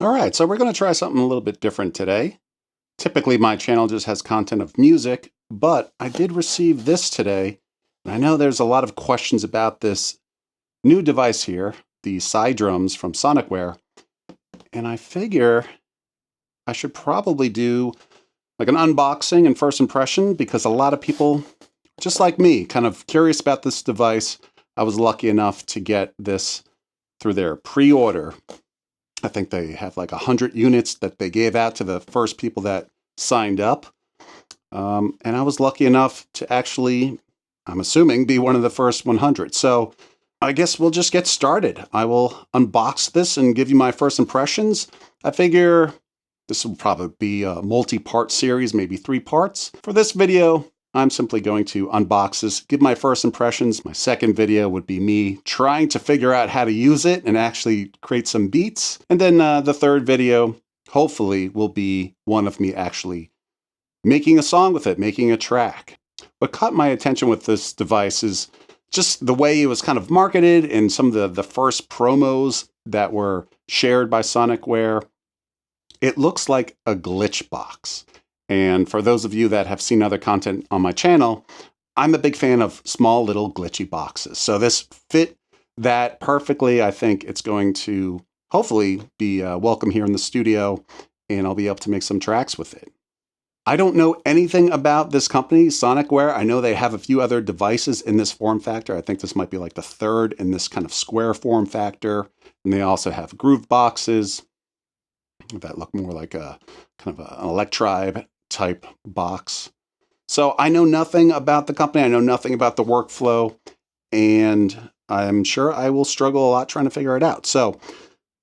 All right, so we're going to try something a little bit different today. Typically, my channel just has content of music, but I did receive this today. And I know there's a lot of questions about this new device here, the CyDrums from Sonicware. And I figure I should probably do like an unboxing and first impression because a lot of people, just like me, kind of curious about this device. I was lucky enough to get this through their pre-order. I think they have like 100 units that they gave out to the first people that signed up. And I was lucky enough to actually, I'm assuming, be one of the first 100. So I guess we'll just get started. I will unbox this and give you my first impressions. I figure this will probably be a multi-part series, maybe 3 parts. For this video, I'm simply going to unbox this, give my first impressions. My second video would be me trying to figure out how to use it and actually create some beats. And then the third video, hopefully, will be one of me actually making a song with it, making a track. What caught my attention with this device is just the way it was kind of marketed and some of the first promos that were shared by Sonicware. It looks like a glitch box. And for those of you that have seen other content on my channel, I'm a big fan of small little glitchy boxes. So this fit that perfectly. I think it's going to hopefully be welcome here in the studio, and I'll be able to make some tracks with it. I don't know anything about this company, Sonicware. I know they have a few other devices in this form factor. I think this might be like the third in this kind of square form factor. And they also have groove boxes that look more like a kind of an Electribe type box. So I know nothing about the company. I know nothing about the workflow, and I'm sure I will struggle a lot trying to figure it out. So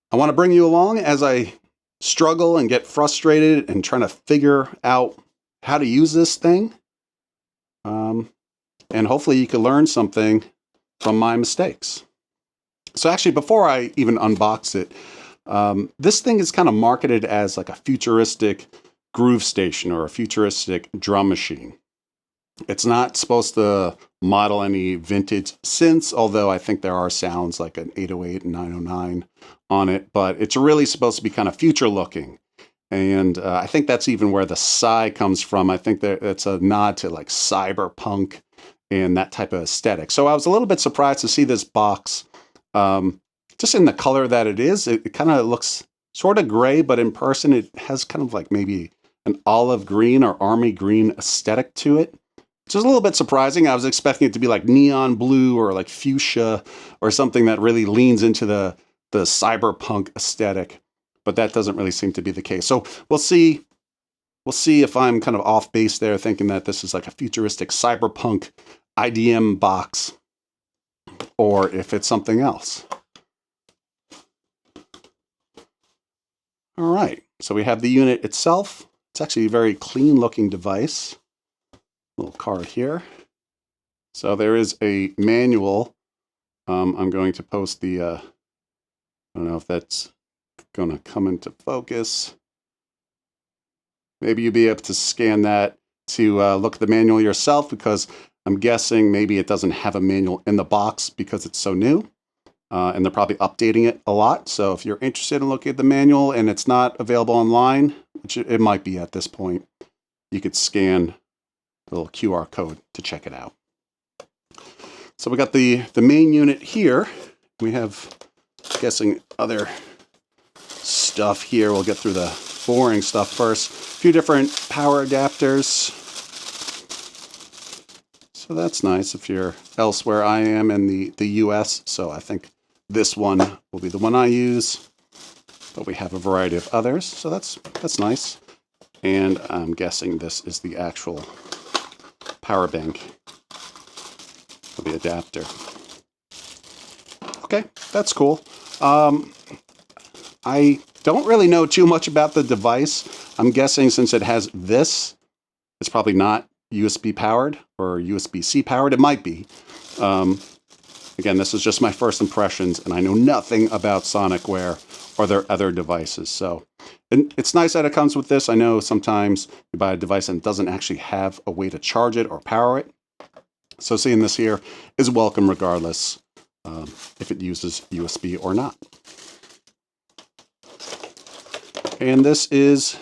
I want to bring you along as I struggle and get frustrated and trying to figure out how to use this thing. And hopefully you can learn something from my mistakes. So actually, before I even unbox it, this thing is kind of marketed as like a futuristic groove station or a futuristic drum machine. It's not supposed to model any vintage synths, although I think there are sounds like an 808 and 909 on it, but it's really supposed to be kind of future looking. And I think that's even where the Psy comes from. I think that it's a nod to like cyberpunk and that type of aesthetic. So I was a little bit surprised to see this box just in the color that it is. It kind of looks sort of gray, but in person it has kind of like maybe an olive green or army green aesthetic to it, which is a little bit surprising. I was expecting it to be like neon blue or like fuchsia or something that really leans into the cyberpunk aesthetic, but that doesn't really seem to be the case. So we'll see if I'm kind of off base there, thinking that this is like a futuristic cyberpunk IDM box, or if it's something else. All right, so we have the unit itself. It's actually a very clean looking device. Little card here. So there is a manual. I'm going to post the, I don't know if that's going to come into focus. Maybe you'll be able to scan that to look at the manual yourself, because I'm guessing maybe it doesn't have a manual in the box because it's so new. And they're probably updating it a lot. So if you're interested in looking at the manual and it's not available online, which it might be at this point, you could scan the little QR code to check it out. So we got the main unit here. We have, I'm guessing, other stuff here. We'll get through the boring stuff first. A few different power adapters. So that's nice if you're elsewhere. I am in the US, so I think this one will be the one I use, but we have a variety of others, so that's nice. And I'm guessing this is the actual power bank for the adapter. Okay, that's cool. I don't really know too much about the device. I'm guessing since it has this, it's probably not USB powered or USB-C powered. It might be. Again, this is just my first impressions, and I know nothing about Sonicware or their other devices. So, and it's nice that it comes with this. I know sometimes you buy a device and it doesn't actually have a way to charge it or power it. So seeing this here is welcome regardless if it uses USB or not. And this is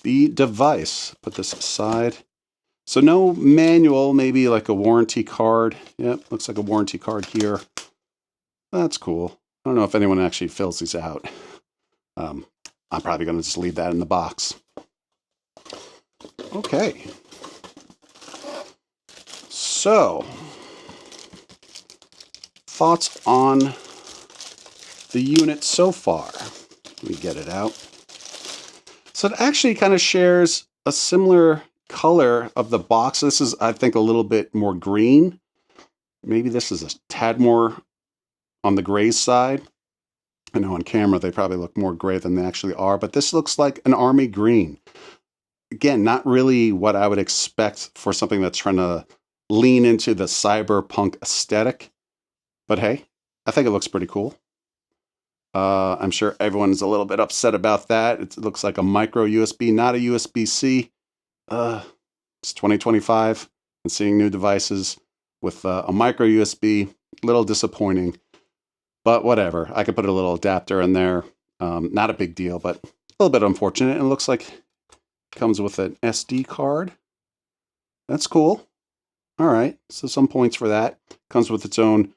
the device. Put this aside. So no manual, maybe like a warranty card. Yep, looks like a warranty card here. That's cool. I don't know if anyone actually fills these out. I'm probably going to just leave that in the box. Okay. So, thoughts on the unit so far. Let me get it out. So it actually kind of shares a similar color of the box. This is, I think, a little bit more green. Maybe this is a tad more on the gray side. I know on camera they probably look more gray than they actually are, but this looks like an army green. Again, not really what I would expect for something that's trying to lean into the cyberpunk aesthetic. But hey, I think it looks pretty cool. I'm sure everyone's a little bit upset about that. It looks like a micro USB, not a USB-C. It's 2025, and seeing new devices with a micro USB, a little disappointing. But whatever, I could put a little adapter in there. Not a big deal, but a little bit unfortunate. It looks like it comes with an SD card. That's cool. All right, so some points for that. Comes with its own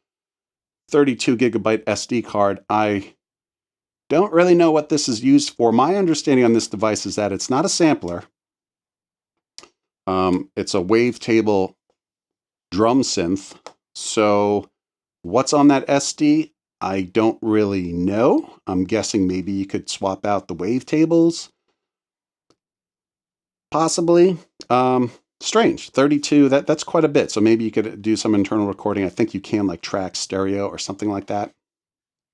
32 gigabyte SD card. I don't really know what this is used for. My understanding on this device is that it's not a sampler. It's a wavetable drum synth. So what's on that SD? I don't really know. I'm guessing maybe you could swap out the wavetables. Possibly. Strange. 32, that's quite a bit. So maybe you could do some internal recording. I think you can like track stereo or something like that.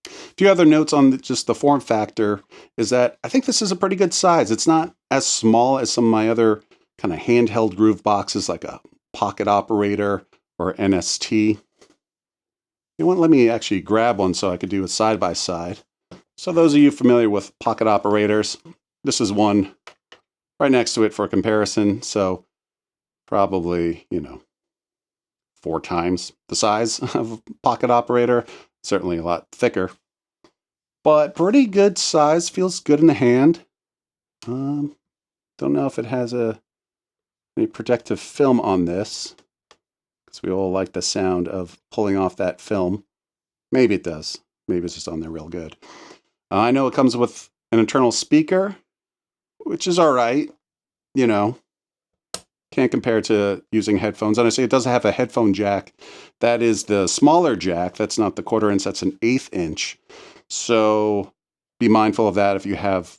A few other notes on just the form factor is that I think this is a pretty good size. It's not as small as some of my other kind of handheld groove boxes like a Pocket Operator or NST. You want to let me actually grab one so I could do a side by side. So those of you familiar with Pocket Operators, this is one right next to it for comparison. So probably, 4 times the size of a Pocket Operator. Certainly a lot thicker. But pretty good size, feels good in the hand. Don't know if it has any protective film on this, because we all like the sound of pulling off that film. Maybe it does. Maybe it's just on there real good. I know it comes with an internal speaker, which is all right. Can't compare to using headphones. And I say it does have a headphone jack. That is the smaller jack. That's not the 1/4 inch. That's an 1/8 inch. So be mindful of that if you have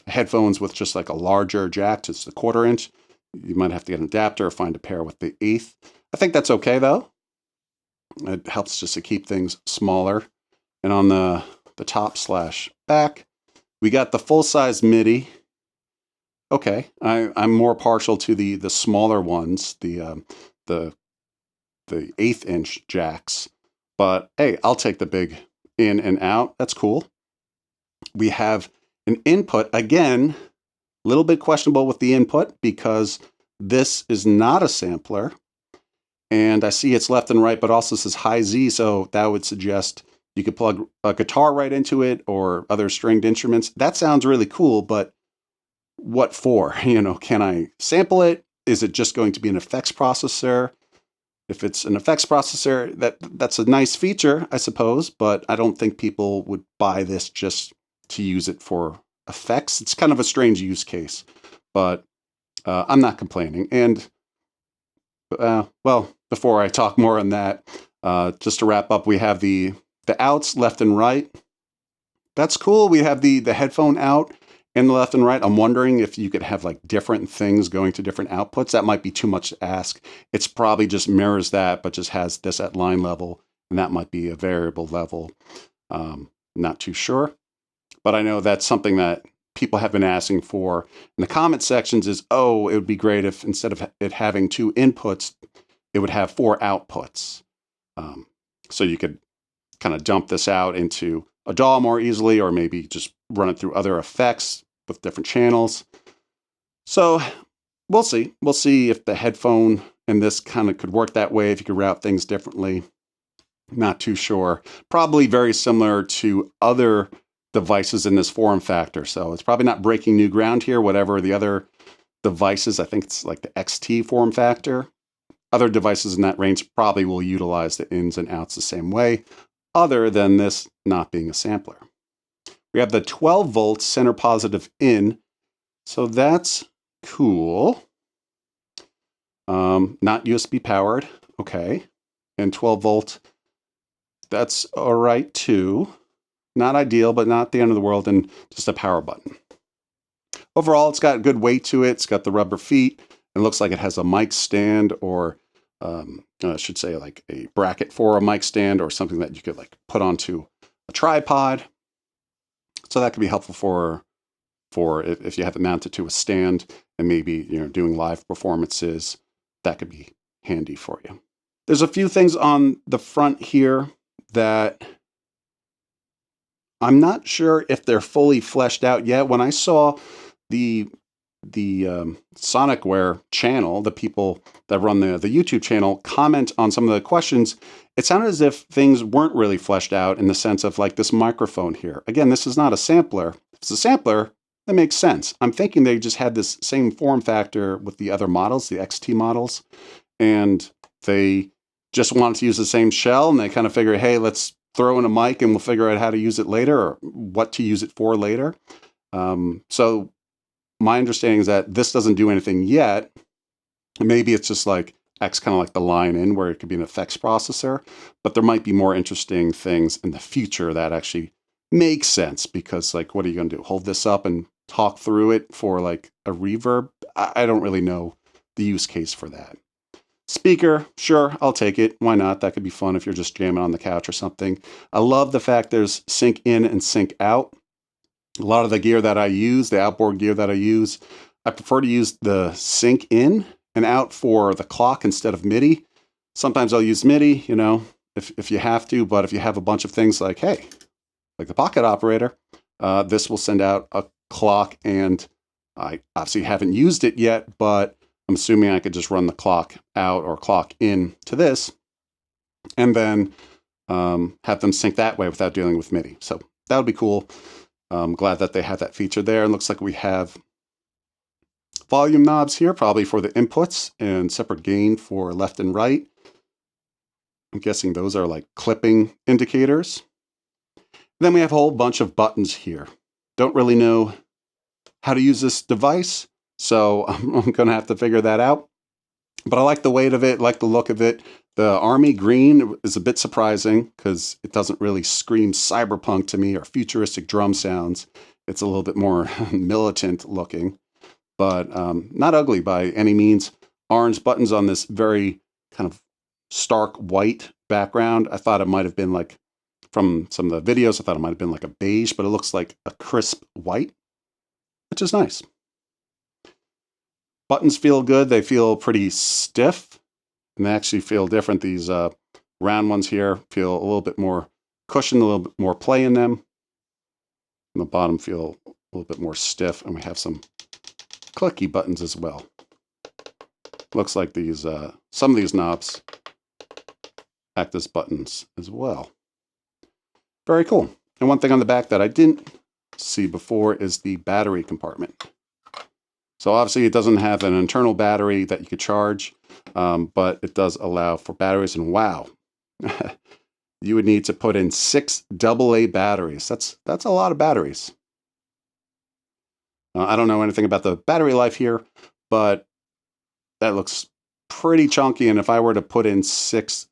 headphones with just like a larger jack, just the 1/4 inch. You might have to get an adapter or find a pair with the 1/8. I think that's okay though. It helps just to keep things smaller. And on the top/back, we got the full-size MIDI. Okay, I'm more partial to the smaller ones, the 1/8 inch jacks. But hey, I'll take the big in and out. That's cool. We have an input. Again, a little bit questionable with the input because this is not a sampler. And I see it's left and right, but also says high Z. So that would suggest you could plug a guitar right into it or other stringed instruments. That sounds really cool, but what for? Can I sample it? Is it just going to be an effects processor? If it's an effects processor, that's a nice feature, I suppose, but I don't think people would buy this just to use it for effects. It's kind of a strange use case, but I'm not complaining. And, before I talk more on that, just to wrap up, we have the outs left and right. That's cool. We have the headphone out in the left and right. I'm wondering if you could have like different things going to different outputs. That might be too much to ask. It's probably just mirrors that, but just has this at line level, and that might be a variable level. Not too sure, but I know that's something that people have been asking for in the comment sections is, oh, it would be great if instead of it having 2 inputs, it would have 4 outputs. So you could kind of dump this out into a DAW more easily, or maybe just run it through other effects with different channels. So we'll see. We'll see if the headphone and this kind of could work that way, if you could route things differently. Not too sure. Probably very similar to other devices in this form factor. So it's probably not breaking new ground here, whatever the other devices, I think it's like the XT form factor. Other devices in that range probably will utilize the ins and outs the same way, other than this not being a sampler. We have the 12 volt center positive in, so that's cool. Not USB powered, okay. And 12 volt, that's all right too. Not ideal, but not the end of the world, and just a power button. Overall, it's got good weight to it. It's got the rubber feet. It looks like it has a mic stand, or I should say like a bracket for a mic stand, or something that you could like put onto a tripod. So that could be helpful for if you have it mounted to a stand and maybe doing live performances. That could be handy for you. There's a few things on the front here that I'm not sure if they're fully fleshed out yet. When I saw the Sonicware channel, the people that run the YouTube channel, comment on some of the questions, it sounded as if things weren't really fleshed out in the sense of like this microphone here. Again, this is not a sampler. If it's a sampler, that makes sense. I'm thinking they just had this same form factor with the other models, the XT models, and they just wanted to use the same shell, and they kind of figured, hey, let's throw in a mic and we'll figure out how to use it later, or what to use it for later. So my understanding is that this doesn't do anything yet. Maybe it's just like X, kind of like the line in, where it could be an effects processor, but there might be more interesting things in the future that actually make sense, because like, what are you going to do? Hold this up and talk through it for like a reverb? I don't really know the use case for that. Speaker, sure, I'll take it. Why not? That could be fun if you're just jamming on the couch or something. I love the fact there's sync in and sync out. A lot of the gear that I use, the outboard gear that I use, I prefer to use the sync in and out for the clock instead of MIDI. Sometimes I'll use MIDI, if you have to, but if you have a bunch of things like, hey, like the pocket operator, this will send out a clock, and I obviously haven't used it yet, but I'm assuming I could just run the clock out or clock in to this, and then have them sync that way without dealing with MIDI. So that would be cool. I'm glad that they have that feature there. It looks like we have volume knobs here, probably for the inputs, and separate gain for left and right. I'm guessing those are like clipping indicators. Then we have a whole bunch of buttons here. Don't really know how to use this device, so I'm going to have to figure that out. But I like the weight of it, like the look of it. The army green is a bit surprising because it doesn't really scream cyberpunk to me or futuristic drum sounds. It's a little bit more militant looking, but not ugly by any means. Orange buttons on this very kind of stark white background. I thought it might have been like, from some of the videos, I thought it might have been like a beige, but it looks like a crisp white, which is nice. Buttons feel good. They feel pretty stiff, and they actually feel different. These round ones here feel a little bit more cushion, a little bit more play in them. And the bottom feel a little bit more stiff, and we have some clicky buttons as well. Looks like these some of these knobs act as buttons as well. Very cool. And one thing on the back that I didn't see before is the battery compartment. So obviously it doesn't have an internal battery that you could charge, but it does allow for batteries. And wow, you would need to put in 6 AA batteries. That's a lot of batteries. I don't know anything about the battery life here, but that looks pretty chunky. And if I were to put in 6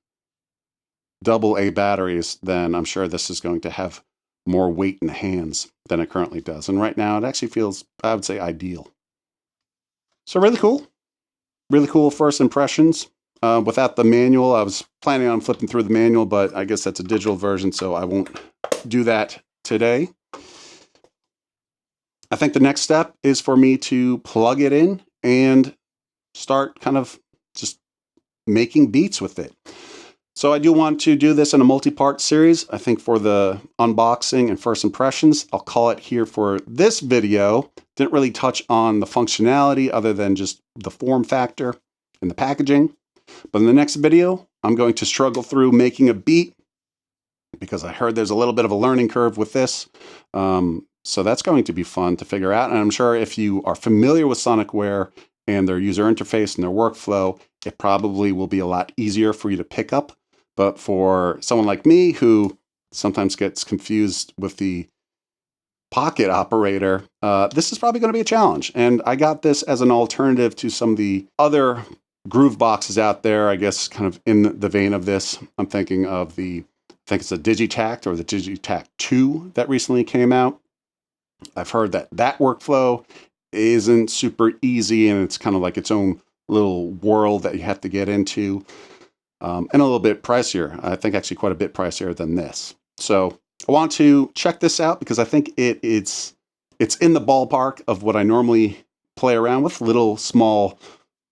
AA batteries, then I'm sure this is going to have more weight in the hands than it currently does. And right now it actually feels, I would say, ideal. So really cool first impressions. Without the manual, I was planning on flipping through the manual, but I guess that's a digital version, so I won't do that today. I think the next step is for me to plug it in and start kind of just making beats with it. So I do want to do this in a multi-part series. I think for the unboxing and first impressions, I'll call it here for this video. Didn't really touch on the functionality other than just the form factor and the packaging. But in the next video, I'm going to struggle through making a beat, because I heard there's a little bit of a learning curve with this. So that's going to be fun to figure out. And I'm sure if you are familiar with Sonicware and their user interface and their workflow, it probably will be a lot easier for you to pick up. But for someone like me who sometimes gets confused with the Pocket operator, this is probably going to be a challenge. And I got this as an alternative to some of the other groove boxes out there, I guess, kind of in the vein of this. I'm thinking of I think it's the Digitact or the Digitact 2 that recently came out. I've heard that workflow isn't super easy, and it's kind of like its own little world that you have to get into, and a little bit pricier. I think actually quite a bit pricier than this. So I want to check this out because I think it's in the ballpark of what I normally play around with, little small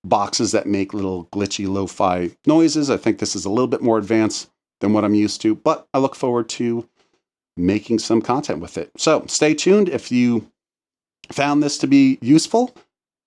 boxes that make little glitchy lo-fi noises. I think this is a little bit more advanced than what I'm used to, but I look forward to making some content with it. So stay tuned. If you found this to be useful,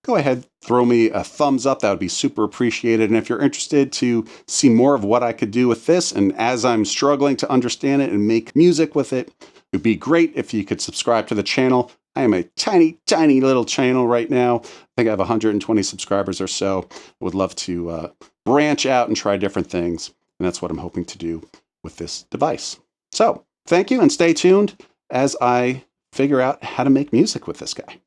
go ahead, throw me a thumbs up. That would be super appreciated. And if you're interested to see more of what I could do with this, and as I'm struggling to understand it and make music with it, it would be great if you could subscribe to the channel. I am a tiny, tiny little channel right now. I think I have 120 subscribers or so. I would love to branch out and try different things. And that's what I'm hoping to do with this device. So thank you, and stay tuned as I figure out how to make music with this guy.